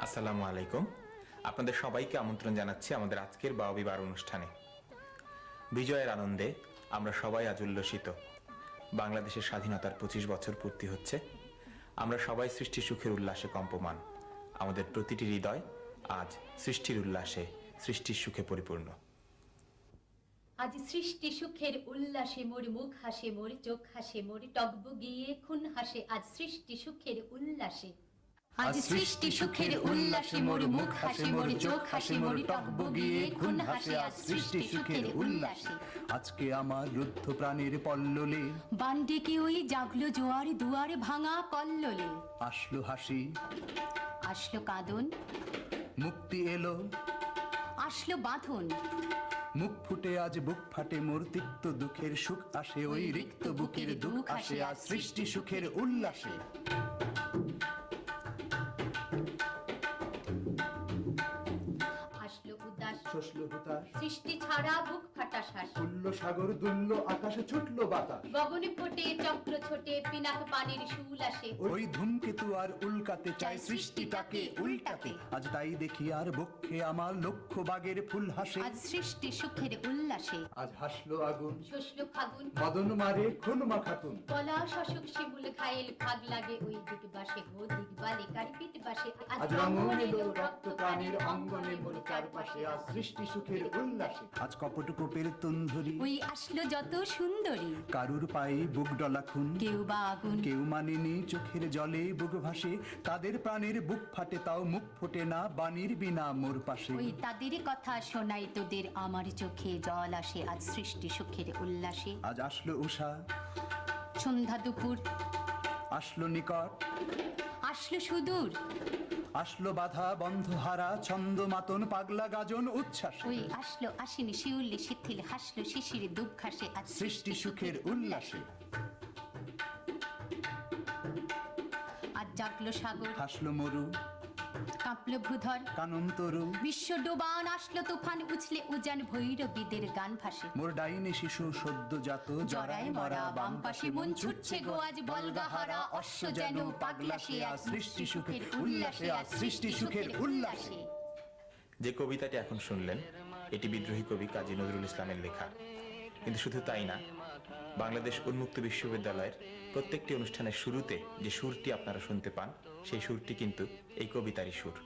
আসসালামু আলাইকুম। আপনাদের সবাইকে আমন্ত্রণ জানাচ্ছি আমাদের আজকের বাউবিবার অনুষ্ঠানে। বিজয়ের আনন্দে আমরা সবাই আজ উল্লসিত। বাংলাদেশের স্বাধীনতার 25 বছর পূর্তি হচ্ছে। আমরা সবাই সৃষ্টি সুখের উল্লাসে কম্পমান। আমাদের প্রতিটি হৃদয় আজ সৃষ্টির উল্লাসে, সৃষ্টির সুখে পরিপূর্ণ। আজ সৃষ্টি সুখের উল্লাসে মোর মুখ হাসে, মোর চোখ হাসে, মোর টগবগিয়ে খুন হাসে। আজ সৃষ্টি সুখের উল্লাসে, আজ সৃষ্টি সুখের উল্লাসে মোর মুখ হাসে, মোর চোখ হাসে, মোর টগবগিয়ে খুন হাসে। আজ সৃষ্টি সুখের উল্লাসে। আজকে আমার রুদ্ধ প্রাণের পল্ললে বান্ডিকে ওই জাগলো জোয়ার, দুয়ারে ভাঙা কল্লোলে। আসলো হাসি, আসলো কাঁদন, মুক্তি এলো, আসলো বাঁধন। মুখ ফুটে আজ বুক ফাটে, মোর তিক্ত দুঃখের সুখ আসে, ওই রিক্ত বুকের দুঃখ আসে। আজ সৃষ্টি সুখের উল্লাসে। আসলো উদাস, শসলো হুতাশ, সৃষ্টি ছাড়া বুক ফাটা শ্বাস। উল্ল সাগর দুললো আকাশে, ছুটলো বাতাস। গগনে ফোটে চক্র ছোটে, পিনাক পানির শুল আসে। ওই ধূমকেতু আর উল্কাতে চায় সৃষ্টিটাকে উল্টাতে। আজ তাই দেখি আর বক্ষে আমার লক্ষ বাগের ফুল হাসে। আজ সৃষ্টি সুখের উল্লাসে। আজ হাসলো আগুন, শসলো ফাগুন, মদন মারে খুন মাখাতুন। পলাশ অশোক শিমুল ঘায়েল ফাগ লাগে ওই দিক বাসে, গো দিক বালে কার্পিত বাসে। আজ রঙন এলো রক্ত প্রাণের অঙ্গনে, মোর চারপাশে। আজ সৃষ্টি সুখের উল্লাসে। আজ কপট কোপের তুন্ধরি, ওই আসলো যত সুন্দরী। কারুর পায়ে বুক ডলা খুন, কেউ বা আগুন, কেউ মানেনি চোখের জলে বুক ভাসে। তাদের প্রাণের বুক ফাটে, তাও মুখ ফোটে না বাণীর বিনা মোর পাশে। ওই তাদের কথা শোনাই তোদের, আমার চোখে জল আসে। আজ সৃষ্টি সুখের উল্লাসে। আজ আসলো উষা, সন্ধ্যা দুপুর, আসলো নিকট, আসলো সুদূর। আসলো বাধা বন্ধ হারা ছন্দ মাতন পাগলা গাজন উচ্ছ্বাস। ওই আসলো আসেনি শিউলি শিথিল, হাসলো শিশির দুঃখ হাসে। আজ সৃষ্টি সুখের উল্লাসে। আজ জাগলো সাগর, হাসলো মরু, কাঁপলো ভূধর, কানন তরু, বিশ্ব ডোবান। আসলো তুফান, উছলে উজান, ভৈরবীদের গান ভাসে। মোর ডাইনে শিশু সদ্যজাত জরায় মরা বাম পাশে। মন ছুটছে গো আজ বলগাহারা, অশ্ব যেন পাগলাসে। আজ সৃষ্টি সুখের উল্লাসে। আজ সৃষ্টি সুখের উল্লাসে। যে কবিতাটি এখন শুনলেন এটি বিদ্রোহী কবি কাজী নজরুল ইসলামের লেখা। কিন্তু শুধু তাই না, বাংলাদেশ উন্মুক্ত বিশ্ববিদ্যালয়ের প্রত্যেকটি অনুষ্ঠানের শুরুতে যে সুরটি আপনারা শুনতে পান, সেই সুরটি কিন্তু এই কবিতারই সুর।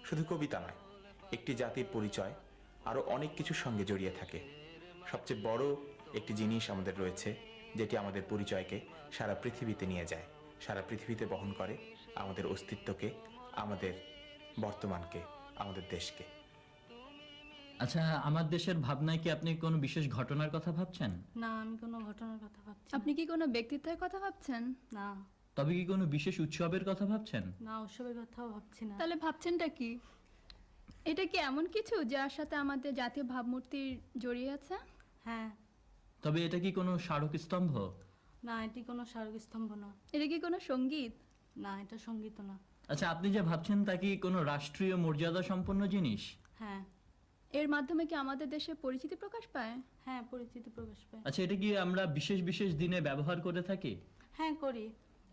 শুধু কবিতা নয়, একটি জাতির পরিচয় আরও অনেক কিছুর সঙ্গে জড়িয়ে থাকে। সবচেয়ে বড় একটি জিনিস আমাদের রয়েছে, যেটি আমাদের পরিচয়কে সারা পৃথিবীতে নিয়ে যায়, সারা পৃথিবীতে বহন করে আমাদের অস্তিত্বকে, আমাদের বর্তমানকে, আমাদের দেশকে। আচ্ছা, আমার দেশের ভাবনায় কি আপনি কোনো বিশেষ ঘটনার কথা ভাবছেন? না, আমি কোনো ঘটনার কথা ভাবছি না। আপনি কি কোনো ব্যক্তিত্বের কথা ভাবছেন? না, তবে কি কোনো বিশেষ উৎসবের কথা ভাবছেন? না, উৎসবের কথাও ভাবছি না। তাহলে ভাবছেনটা কি? এটা কি এমন কিছু যার সাথে আমাদের জাতীয় ভাবমূর্তি জড়িয়ে আছে? হ্যাঁ। তবে এটা কি কোনো স্মারক স্তম্ভ? না, এটি কোনো স্মারক স্তম্ভ না। এটা কি কোনো সঙ্গীত? না, এটা সঙ্গীত না। আচ্ছা, আপনি যে ভাবছেন তা কি কোনো রাষ্ট্রীয় মর্যাদা সম্পন্ন জিনিস? হ্যাঁ। এর মাধ্যমে কি আমাদের দেশে পরিচিতি প্রকাশ পায়? হ্যাঁ, পরিচিতি প্রকাশ পায়। আচ্ছা, এটা কি আমরা বিশেষ বিশেষ দিনে ব্যবহার করে থাকি? হ্যাঁ, করি।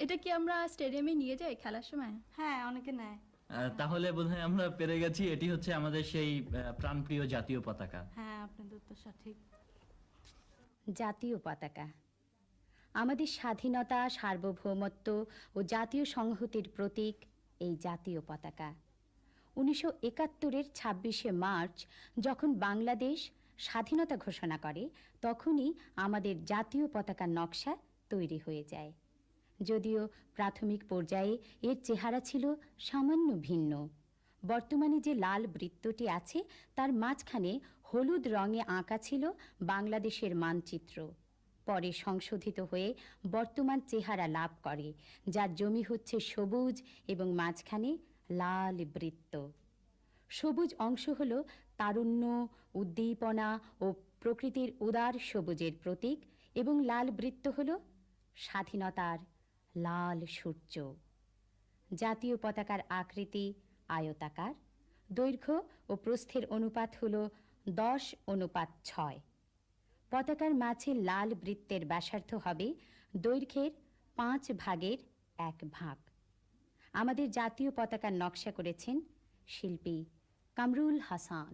এটা কি আমরা স্টেডিয়ামে নিয়ে যাই খেলার সময়? হ্যাঁ, অনেকে নেয়। তাহলে বোধহয় আমরা পেরে গেছি, এটি হচ্ছে আমাদের সেই প্রাণপ্রিয় জাতীয় পতাকা। হ্যাঁ, আপনাদের উত্তর সঠিক। জাতীয় পতাকা আমাদের স্বাধীনতা, সার্বভৌমত্ব ও জাতীয় সংহতির প্রতীক। এই জাতীয় পতাকা 1971-এর 26শে মার্চ যখন বাংলাদেশ স্বাধীনতা ঘোষণা করে, তখনই আমাদের জাতীয় পতাকার নকশা তৈরি হয়ে যায়। যদিও প্রাথমিক পর্যায়ে এর চেহারা ছিল সামান্য ভিন্ন। বর্তমানে যে লাল বৃত্তটি আছে তার মাঝখানে হলুদ রঙে আঁকা ছিল বাংলাদেশের মানচিত্র। পরে সংশোধিত হয়ে বর্তমান চেহারা লাভ করে, যার জমি হচ্ছে সবুজ এবং মাঝখানে লাল বৃত্ত। সবুজ অংশ হল তারুণ্য, উদ্দীপনা ও প্রকৃতির উদার সবুজের প্রতীক, এবং লাল বৃত্ত হল স্বাধীনতার লাল সূর্য। জাতীয় পতাকার আকৃতি আয়তাকার, দৈর্ঘ্য ও প্রস্থের অনুপাত হল 10:6। পতাকার মাঝে লাল বৃত্তের ব্যাসার্ধ হবে দৈর্ঘ্যের 5 ভাগের 1 ভাগ। আমাদের জাতীয় পতাকার নকশা করেছেন শিল্পী কামরুল হাসান।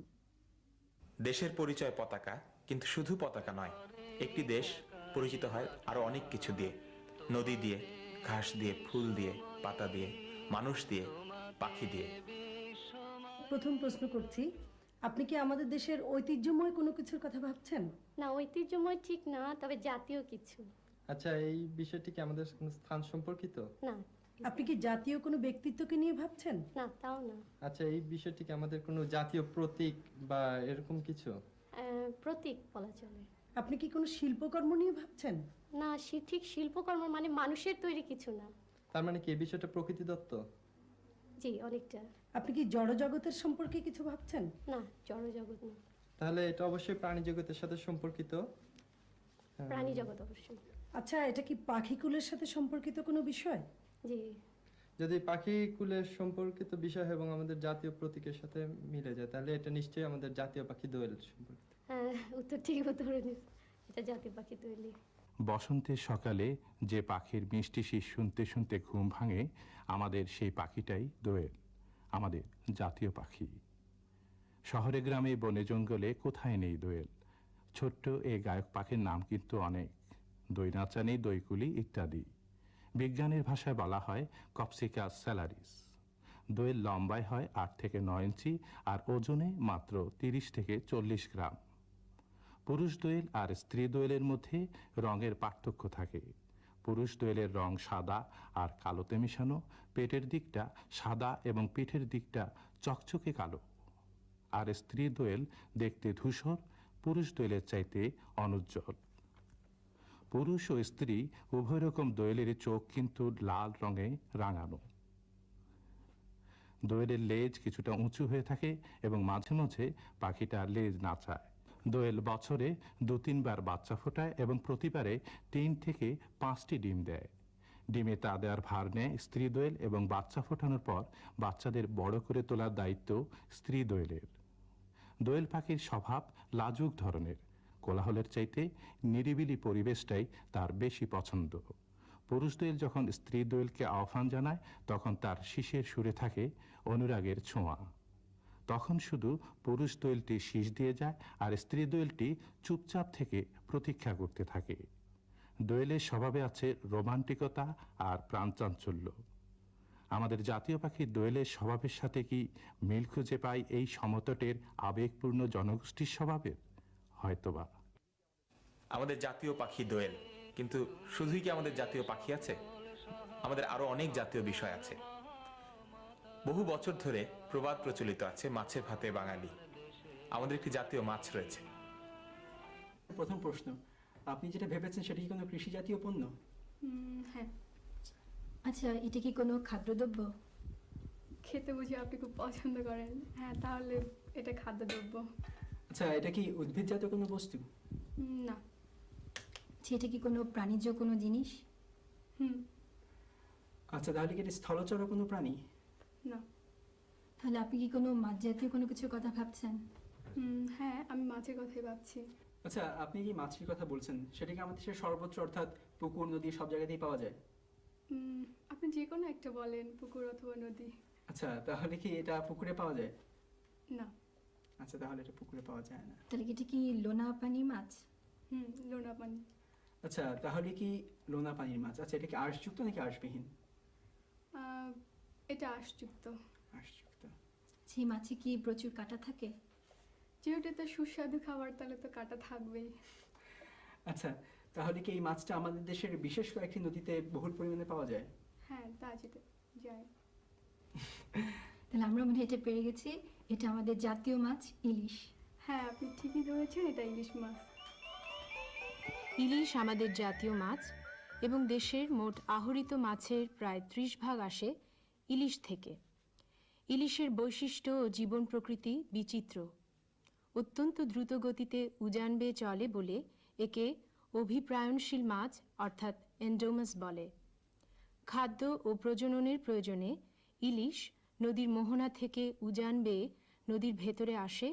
দেশের পরিচয় পতাকা, কিন্তু শুধু পতাকা নয়। একটি দেশ পরিচিত হয় আরো অনেক কিছু দিয়ে, নদী দিয়ে, ঘাস দিয়ে, ফুল দিয়ে, পাতা দিয়ে, মানুষ দিয়ে, পাখি দিয়ে। প্রথম প্রশ্ন করছি, আপনি কি আমাদের দেশের ঐতিহ্যময় কোনো কিছুর কথা ভাবছেন? না, ঐতিহ্যময় ঠিক না, তবে জাতীয় কিছু। আচ্ছা, এই বিষয়টি কি আমাদের কোনো স্থান সম্পর্কিত? না। আপনি কি জাতীয় কোনো ব্যক্তিত্বকে নিয়ে ভাবছেন? না, তাও না। আচ্ছা, এই বিষয়টি কি আমাদের কোনো জাতীয় প্রতীক বা এরকম কিছু? প্রতীক বলা চলে। আপনি কি কোনো শিল্পকর্ম নিয়ে ভাবছেন? না, ঠিক শিল্পকর্ম মানে মানুষের তৈরি কিছু না। তার মানে কি এই বিষয়টা প্রকৃতি দত্ত? জি, অনেকটা। আপনি কি জড়জগতের সম্পর্কে কিছু ভাবছেন? না, জড়জগৎ না। তাহলে এটা অবশ্যই প্রাণী জগতের সাথে সম্পর্কিত। প্রাণী জগৎ অবশ্যই। আচ্ছা, এটা কি পাখিকুলের সাথে সম্পর্কিত কোনো বিষয়? জি। যদি পাখি কুলের সম্পর্কিত বিষয় এবং আমাদের জাতীয় প্রতীকের সাথে মিলে যায়, তাহলে এটা নিশ্চয়ই আমাদের জাতীয় পাখি দোয়েল সম্পর্কিত। হ্যাঁ, উত্তর ঠিক উত্তর। এটা জাতীয় পাখি তৈরি। বসন্তের সকালে যে পাখির মিষ্টি শীষ শুনতে শুনতে ঘুম ভাঙে, আমাদের সেই পাখিটাই দোয়েল, আমাদের জাতীয় পাখি। শহরে গ্রামে বনে জঙ্গলে কোথায় নেই দোয়েল। ছোট্ট এই গায়ক পাখির নাম কিন্তু অনেক, দই নাচানি, দইকুলি ইত্যাদি। বিজ্ঞানের ভাষায় বলা হয় কপসিকা স্যালারিস। দোয়েল লম্বায় হয় 8 থেকে 9 ইঞ্চি আর ওজনে মাত্র 30 থেকে 40 গ্রাম। পুরুষ দোয়েল আর স্ত্রী দোয়েলের মধ্যে রঙের পার্থক্য থাকে। পুরুষ দোয়েলের রং সাদা আর কালোতে মেশানো, পেটের দিকটা সাদা এবং পিঠের দিকটা চকচকে কালো। আর স্ত্রী দোয়েল দেখতে ধূসর, পুরুষ দোয়েলের চাইতে অনুজ্জ্বল। পুরুষ ও স্ত্রী উভয় রকম দোয়েলের চোখ কিন্তু লাল রঙে রাঙানো। দোয়েলের লেজ কিছুটা উঁচু হয়ে থাকে এবং মাঝে মাঝে পাখিটা লেজ নাচায়। দোয়েল বছরে 2-3 বার বাচ্চা ফোটায় এবং প্রতিবারে 3 থেকে 5টি ডিম দেয়। ডিমে তা দেওয়ার ভার নেয় স্ত্রী দোয়েল এবং বাচ্চা ফোটানোর পর বাচ্চাদের বড় করে তোলার দায়িত্ব স্ত্রী দোয়েলের। দোয়েল পাখির স্বভাব লাজুক ধরনের। কোলাহলের চাইতে নিরিবিলি পরিবেশটাই তার বেশি পছন্দ। পুরুষ দোয়েল যখন স্ত্রী দোয়েলকে আহ্বান জানায়, তখন তার শীষের সুরে থাকে অনুরাগের ছোঁয়া। তখন শুধু পুরুষ দোয়েলটি শীষ দিয়ে যায় আর স্ত্রী দোয়েলটি চুপচাপ থেকে প্রতীক্ষা করতে থাকে। দোয়েলের স্বভাবে আছে রোমান্টিকতা আর প্রাণচাঞ্চল্য। আমাদের জাতীয় পাখি দোয়েলের স্বভাবের সাথে কি মিল খুঁজে পাই এই সমতটের আবেগপূর্ণ জনগোষ্ঠীর স্বভাবের? হয়তোবা। আমাদের জাতীয় পাখি দোয়েল, কিন্তু শুধুই কি আমাদের জাতীয় পাখি আছে? আমাদের আরো অনেক জাতীয় বিষয় আছে। বহু বছর ধরে প্রবাদ প্রচলিত আছে, মাছে ভাতে বাঙালি। আমাদের একটি জাতীয় মাছ রয়েছে। প্রথম প্রশ্ন, আপনি যেটা ভেবেছেন সেটা কি কোনো কৃষি জাতীয় পণ্য? হ্যাঁ। আচ্ছা, এটা কি কোনো খাদ্যদ্রব্য? খেতে বুঝি আপনি খুব পছন্দ করেন। হ্যাঁ, তাহলে এটা খাদ্যদ্রব্য। আচ্ছা, এটা কি উদ্ভিদ জাতীয় কোনো বস্তু? না। আচ্ছা, এটা কি কোনো প্রাণীজ কোনো জিনিস? আচ্ছা, তাহলে কি এটা স্থলচর কোনো প্রাণী? না। তাহলে আপনি কি কোনো মাছ জাতীয় কোনো কিছুর কথা ভাবছেন? হ্যাঁ, আমি মাছের কথাই ভাবছি। আচ্ছা, আপনি কি মাছের কথা বলছেন, সেটা কি আমাদের দেশের সর্বত্র অর্থাৎ পুকুর, নদী সব জায়গাতেই পাওয়া যায়? আপনি যে কোনো একটা বলেন, পুকুর অথবা নদী। আচ্ছা, তাহলে কি এটা পুকুরে পাওয়া যায়? না। আচ্ছা, তাহলে এটা পুকুরে পাওয়া যায় না। তাহলে কি এটা কি লোনা পানির মাছ? লোনা পানি। আচ্ছা, তাহলে কি লোনা পানির মাছ? আচ্ছা, এটা কি আঁশযুক্ত নাকি আঁশবিহীন? এটা আঁশযুক্ত। আঁশযুক্ত। সেই মাছে কি প্রচুর কাঁটা থাকে? যেহেতু এটা সুস্বাদু খাবার, তাহলে তো কাঁটা থাকবেই। আচ্ছা, তাহলে কি এই মাছটা আমাদের দেশের বিশেষ কয়েকটি নদীতে বহুল পরিমাণে পাওয়া যায়? হ্যাঁ, তা যেতে যায়। তাহলে আমরা মনে হয় এটা পেরে গেছি, এটা আমাদের জাতীয় মাছ ইলিশ। হ্যাঁ, আপনি ঠিকই ধরেছেন, এটা ইলিশ মাছ। ইলিশ আমাদের জাতীয় মাছ এবং দেশের মোট আহরিত মাছের প্রায় 30% আসে ইলিশ থেকে। ইলিশের বৈশিষ্ট্য ও জীবন প্রকৃতি বিচিত্র। অত্যন্ত দ্রুত গতিতে উজান বেয়ে চলে বলে একে অভিপ্রায়নশীল মাছ অর্থাৎ এন্ডোমাস বলে। খাদ্য ও প্রজননের প্রয়োজনে ইলিশ নদীর মোহনা থেকে উজান বেয়ে নদীর ভেতরে আসে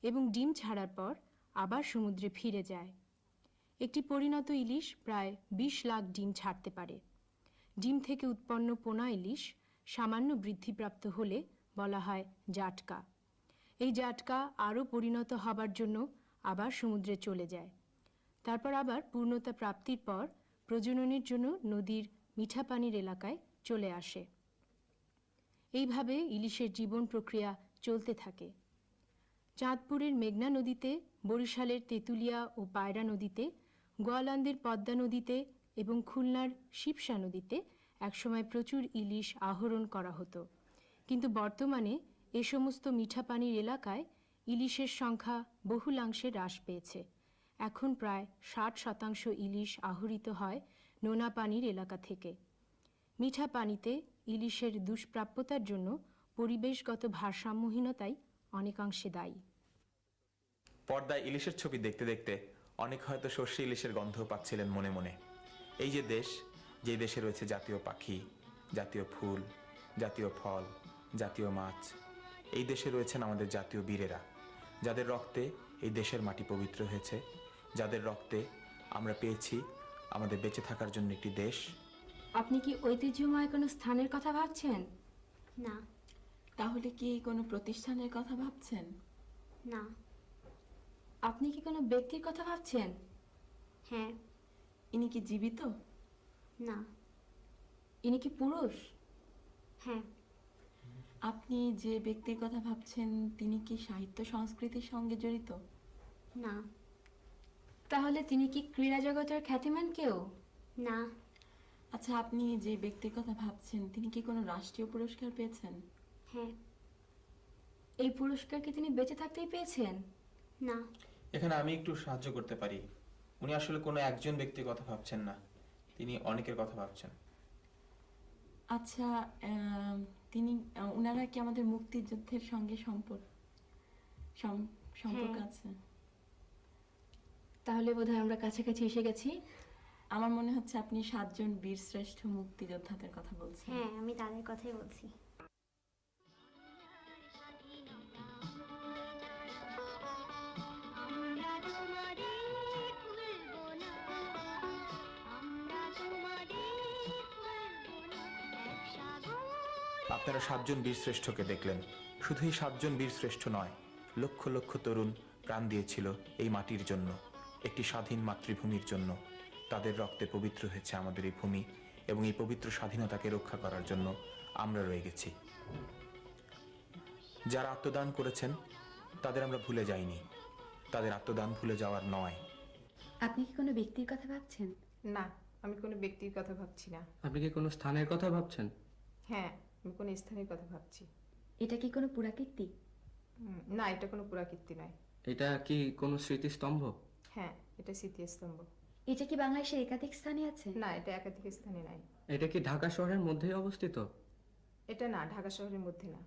এবং ডিম ছাড়ার পর আবার সমুদ্রে ফিরে যায়। একটি পরিণত ইলিশ প্রায় 20 লাখ ডিম ছাড়তে পারে। ডিম থেকে উৎপন্ন পোনা ইলিশ সামান্য বৃদ্ধিপ্রাপ্ত হলে বলা হয় জাটকা। এই জাটকা আরও পরিণত হবার জন্য আবার সমুদ্রে চলে যায়। তারপর আবার পূর্ণতা প্রাপ্তির পর প্রজননের জন্য নদীর মিঠা পানির এলাকায় চলে আসে। এইভাবে ইলিশের জীবন প্রক্রিয়া চলতে থাকে। চাঁদপুরের মেঘনা নদীতে, বরিশালের তেঁতুলিয়া ও পায়রা নদীতে, গোয়ালন্দের পদ্মা নদীতে এবং খুলনার শিবসা নদীতে একসময় প্রচুর ইলিশ আহরণ করা হতো, কিন্তু বর্তমানে এ সমস্ত মিঠা পানির এলাকায় ইলিশের সংখ্যা বহুলাংশে হ্রাস পেয়েছে। এখন প্রায় 60% ইলিশ আহরিত হয় নোনা পানির এলাকা থেকে। মিঠা পানিতে ইলিশের দুষ্প্রাপ্যতার জন্য পরিবেশগত ভারসাম্যহীনতাই অনেকাংশে দায়ী। পর্দায় ইলিশের ছবি দেখতে দেখতে অনেক হয়তো সর্ষে ইলিশের গন্ধ পাচ্ছিলেন মনে মনে। এই যে দেশ, যে দেশে রয়েছে জাতীয় পাখি, জাতীয় ফুল, জাতীয় ফল, জাতীয় মাছ, এই দেশে রয়েছেন আমাদের জাতীয় বীরেরা, যাদের রক্তে এই দেশের মাটি পবিত্র হয়েছে, যাদের রক্তে আমরা পেয়েছি আমাদের বেঁচে থাকার জন্য একটি দেশ। আপনি কি ঐতিহ্যময় কোনো স্থানের কথা ভাবছেন? না। তাহলে কি কোনো প্রতিষ্ঠানের কথা ভাবছেন? না। আপনি কি কোনো ব্যক্তির কথা ভাবছেন? হ্যাঁ। ইনি কি জীবিত? না। ইনি কি পুরুষ? হ্যাঁ। আপনি যে ব্যক্তির কথা ভাবছেন তিনি কি সাহিত্য সংস্কৃতির সঙ্গে জড়িত? না। তাহলে তিনি কি ক্রীড়া জগতের খ্যাতিমান কেউ? না। আচ্ছা, আপনি যে ব্যক্তির কথা ভাবছেন তিনি কি কোনো রাষ্ট্রীয় পুরস্কার পেয়েছেন? হ্যাঁ। এই পুরস্কার কি তিনি বেঁচে থাকতেই পেয়েছেন? না। এখানে আমি একটু সাহায্য করতে পারি। উনি আসলে কোনো একজন ব্যক্তির কথা ভাবছেন না, তিনি অনেকের কথা ভাবছেন। আচ্ছা, উনারা কি আমাদের মুক্তিযুদ্ধের সঙ্গে সম্পর্ক আছে? তাহলে বোধহয় আমরা কাছাকাছি এসে গেছি। আমার মনে হচ্ছে আপনি 7 জন বীরশ্রেষ্ঠ মুক্তিযোদ্ধাদের কথা বলছেন। হ্যাঁ, আমি তাদের কথাই বলছি। আপনারা 7 জন বীরশ্রেষ্ঠকে দেখলেন। শুধু এই 7 জন বীরশ্রেষ্ঠ নয়, লক্ষ লক্ষ তরুণ প্রাণ দিয়েছিল এই মাটির জন্য, একটি স্বাধীন মাতৃভূমির জন্য। তাদের রক্তে পবিত্র হয়েছে আমাদের এই ভূমি, এবং এই পবিত্র স্বাধীনতাকে রক্ষা করার জন্য আমরা রয়ে গেছি। যারা আত্মদান করেছেন তাদের আমরা ভুলে যাইনি, তাদের আত্মদান ভুলে যাওয়ার নয়। আপনি কি কোনো ব্যক্তির কথা ভাবছেন? না, আমি কোনো ব্যক্তির কথা ভাবছি না। আপনি কি কোনো স্থানের কথা ভাবছেন? হ্যাঁ, আমি কোনো স্থানের কথা ভাবছি। এটা কি কোনো পুরাকীর্তি? না, এটা কোনো পুরাকীর্তি নয়। এটা কি কোনো স্মৃতিস্তম্ভ? হ্যাঁ, এটা স্মৃতিস্তম্ভ। এটা কি বাংলাদেশের একাধিক স্থানে আছে? না, এটা একাধিক স্থানে নাই। এটা কি ঢাকা শহরের মধ্যেই অবস্থিত? এটা না, ঢাকা শহরের মধ্যে না।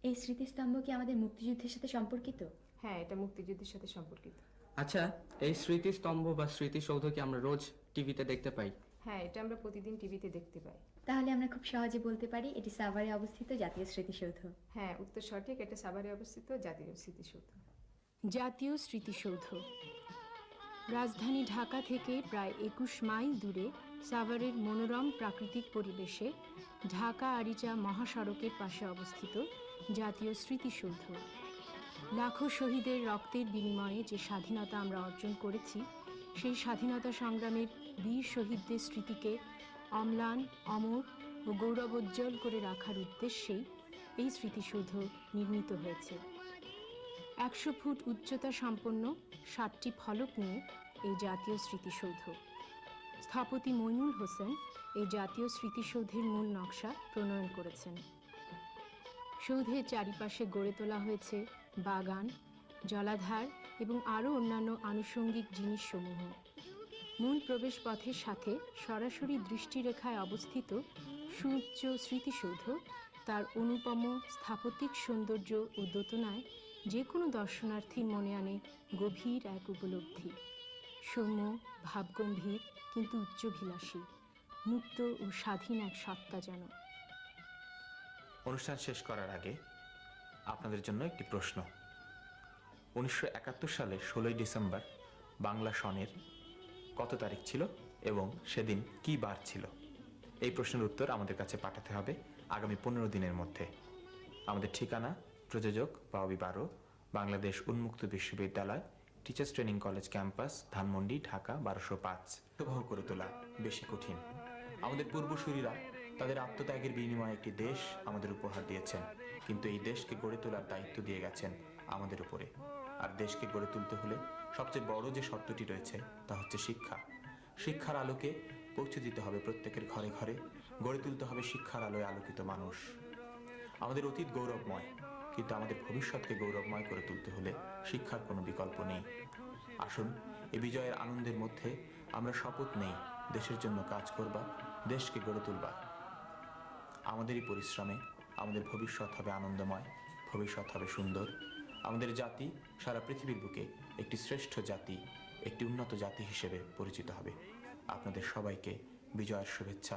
এই স্মৃতিস্তম্ভ কি আমাদের মুক্তিযুদ্ধের সাথে সম্পর্কিত? হ্যাঁ, এটা মুক্তিযুদ্ধের সাথে সম্পর্কিত। আচ্ছা, এই স্মৃতিস্তম্ভ বা স্মৃতিসৌধ কি আমরা রোজ টিভিতে দেখতে পাই? হ্যাঁ, এটা আমরা প্রতিদিন টিভিতে দেখতে পাই। তাহলে আমরা খুব সহজে বলতে পারি এটি সাভারে অবস্থিত জাতীয় স্মৃতিসৌধ। হ্যাঁ, উত্তর সঠিক। এটা সাভারে অবস্থিত জাতীয় স্মৃতিসৌধ। জাতীয় স্মৃতিসৌধ রাজধানী ঢাকা থেকে প্রায় 21 মাইল দূরে সাভারের মনোরম প্রাকৃতিক পরিবেশে ঢাকা আরিচা মহাসড়কের পাশে অবস্থিত জাতীয় স্মৃতিসৌধ। লাখো শহীদের রক্তের বিনিময়ে যে স্বাধীনতা আমরা অর্জন করেছি, সেই স্বাধীনতা সংগ্রামের বীর শহীদদের স্মৃতিকে অম্লান, অমর ও গৌরবোজ্জ্বল করে রাখার উদ্দেশ্যেই এই স্মৃতিসৌধ নির্মিত হয়েছে। 100 ফুট উচ্চতা সম্পন্ন 7টি ফলক নিয়ে এই জাতীয় স্মৃতিসৌধ। স্থপতি মইনুল হোসেন এই জাতীয় স্মৃতিসৌধের মূল নকশা প্রণয়ন করেছেন। সৌধের চারিপাশে গড়ে তোলা হয়েছে বাগান, জলাধার এবং আরও অন্যান্য আনুষঙ্গিক জিনিসসমূহ। মূল প্রবেশ পথের সাথে সরাসরি দৃষ্টিরেখায় অবস্থিত সুউচ্চ স্মৃতিসৌধ তার অনুপম স্থাপত্যিক সৌন্দর্য ও দোতনায় যে কোনো দর্শনার্থীর মনে আনে গভীর এক উপলব্ধি। সৌম্য, ভাবগম্ভীর কিন্তু উচ্চাভিলাষী, মুক্ত ও স্বাধীন এক সত্তা যেন। অনুষ্ঠান শেষ করার আগে আপনাদের জন্য একটি প্রশ্ন। 1971 সালের 16 ডিসেম্বর বাংলা সনের কত তারিখ ছিল এবং সেদিন কি বার ছিল? এই প্রশ্নের উত্তর আমাদের কাছে পাঠাতে হবে আগামী 15 দিনের মধ্যে। আমাদের ঠিকানা প্রযোজক বাবি 12, বাংলাদেশ উন্মুক্ত বিশ্ববিদ্যালয়, teachers training college campus, Dhanmondi, Dhaka 1205। প্রবাহ করে তোলা বেশি কঠিন। আমাদের পূর্বসূরীরা তাদের আত্মত্যাগের বিনিময়ে একটি দেশ আমাদের উপহার দিয়েছেন, কিন্তু এই দেশকে গড়ে তোলার দায়িত্ব দিয়ে গেছেন আমাদের উপরে। আর দেশকে গড়ে তুলতে হলে সবচেয়ে বড় যে শর্তটি রয়েছে তা হচ্ছে শিক্ষা। শিক্ষার আলোকে পৌঁছে দিতে হবে প্রত্যেকের ঘরে ঘরে, গড়ে তুলতে হবে শিক্ষার আলোয় আলোকিত মানুষ। আমাদের অতীত গৌরবময়, কিন্তু আমাদের ভবিষ্যৎকে গৌরবময় করে তুলতে হলে শিক্ষার কোনো বিকল্প নেই। আসুন এই বিজয়ের আনন্দের মধ্যে আমরা শপথ নেই দেশের জন্য কাজ করবা, দেশকে গড়ে তুলবা। আমাদেরই পরিশ্রমে আমাদের ভবিষ্যৎ হবে আনন্দময়, ভবিষ্যৎ হবে সুন্দর। আমাদের জাতি সারা পৃথিবীর বুকে একটি শ্রেষ্ঠ জাতি, একটি উন্নত জাতি হিসেবে পরিচিত হবে। আপনাদের সবাইকে বিজয়ের শুভেচ্ছা।